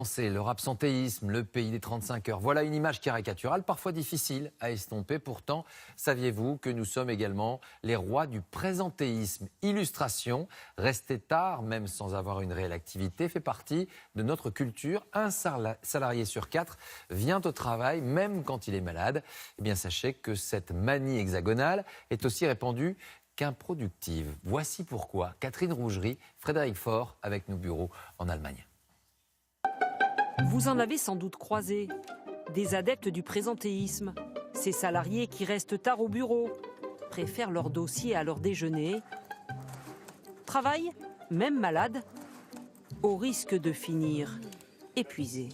C'est leur absentéisme, le pays des 35 heures. Voilà une image caricaturale, parfois difficile à estomper. Pourtant, saviez-vous que nous sommes également les rois du présentéisme? Illustration, rester tard, même sans avoir une réelle activité, fait partie de notre culture. Un salarié sur 4 vient au travail, même quand il est malade. Eh bien, sachez que cette manie hexagonale est aussi répandue qu'improductive. Voici pourquoi. Catherine Rougerie, Frédéric Faure, avec nos bureaux en Allemagne. Vous en avez sans doute croisé des adeptes du présentéisme, ces salariés qui restent tard au bureau, préfèrent leur dossier à leur déjeuner, travaillent, même malades, au risque de finir épuisés.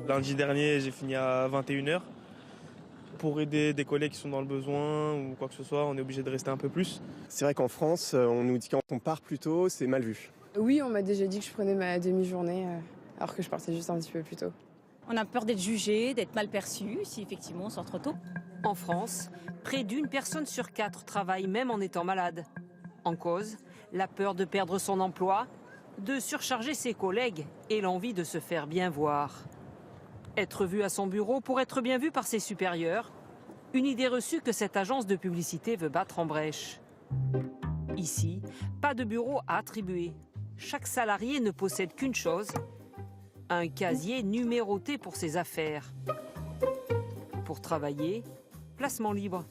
Lundi dernier, j'ai fini à 21h. Pour aider des collègues qui sont dans le besoin ou quoi que ce soit, on est obligé de rester un peu plus. C'est vrai qu'en France, on nous dit quand on part plus tôt, c'est mal vu. Oui, on m'a déjà dit que je prenais ma demi-journée, alors que je partais juste un petit peu plus tôt. On a peur d'être jugé, d'être mal perçu, si effectivement on sort trop tôt. En France, près d'une personne sur 4 travaille même en étant malade. En cause, la peur de perdre son emploi, de surcharger ses collègues et l'envie de se faire bien voir. Être vu à son bureau pour être bien vu par ses supérieurs, une idée reçue que cette agence de publicité veut battre en brèche. Ici, pas de bureau à attribuer. Chaque salarié ne possède qu'une chose, un casier numéroté pour ses affaires. Pour travailler, placement libre,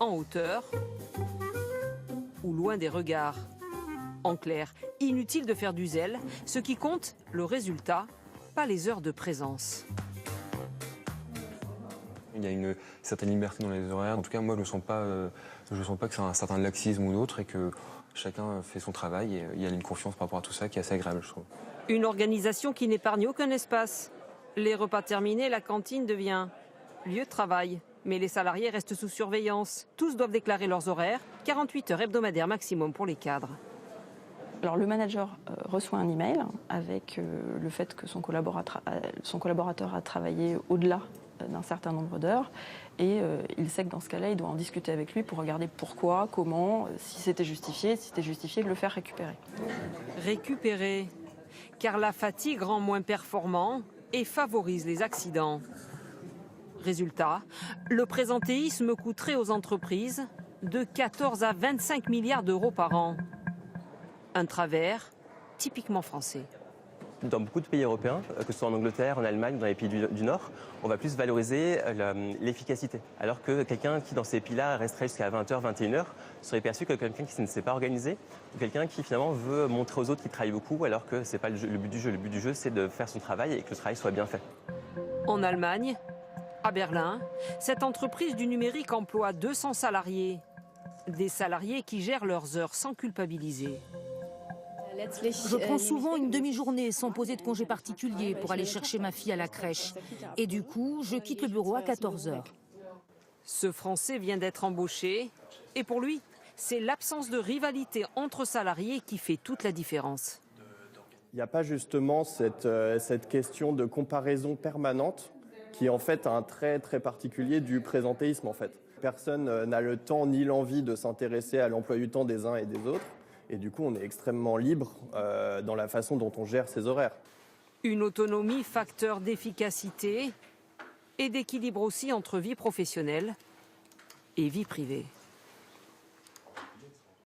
en hauteur ou loin des regards. En clair, inutile de faire du zèle, ce qui compte, le résultat, pas les heures de présence. Il y a une certaine liberté dans les horaires. En tout cas, moi, je ne sens pas que c'est un certain laxisme ou d'autre et que chacun fait son travail et il y a une confiance par rapport à tout ça qui est assez agréable, je trouve. Une organisation qui n'épargne aucun espace. Les repas terminés, la cantine devient lieu de travail. Mais les salariés restent sous surveillance. Tous doivent déclarer leurs horaires, 48 heures hebdomadaires maximum pour les cadres. Alors le manager reçoit un email avec le fait que son collaborateur a travaillé au-delà d'un certain nombre d'heures et il sait que dans ce cas-là, il doit en discuter avec lui pour regarder pourquoi, comment, si c'était justifié de le faire récupérer. Récupérer, car la fatigue rend moins performant et favorise les accidents. Résultat, le présentéisme coûterait aux entreprises de 14 à 25 milliards d'euros par an. Un travers typiquement français. Dans beaucoup de pays européens, que ce soit en Angleterre, en Allemagne, dans les pays du Nord, on va plus valoriser l'efficacité. Alors que quelqu'un qui, dans ces pays-là, resterait jusqu'à 20h, 21h, serait perçu comme quelqu'un qui ne s'est pas organisé, ou quelqu'un qui finalement veut montrer aux autres qu'il travaille beaucoup, alors que ce n'est pas le but du jeu. Le but du jeu, c'est de faire son travail et que le travail soit bien fait. En Allemagne, à Berlin, cette entreprise du numérique emploie 200 salariés. Des salariés qui gèrent leurs heures sans culpabiliser. Je prends souvent une demi-journée sans poser de congé particulier pour aller chercher ma fille à la crèche. Et du coup, je quitte le bureau à 14 heures. Ce Français vient d'être embauché. Et pour lui, c'est l'absence de rivalité entre salariés qui fait toute la différence. Il n'y a pas justement cette question de comparaison permanente qui est en fait un trait très particulier du présentéisme en fait. Personne n'a le temps ni l'envie de s'intéresser à l'emploi du temps des uns et des autres. Et du coup, on est extrêmement libre dans la façon dont on gère ses horaires. Une autonomie facteur d'efficacité et d'équilibre aussi entre vie professionnelle et vie privée.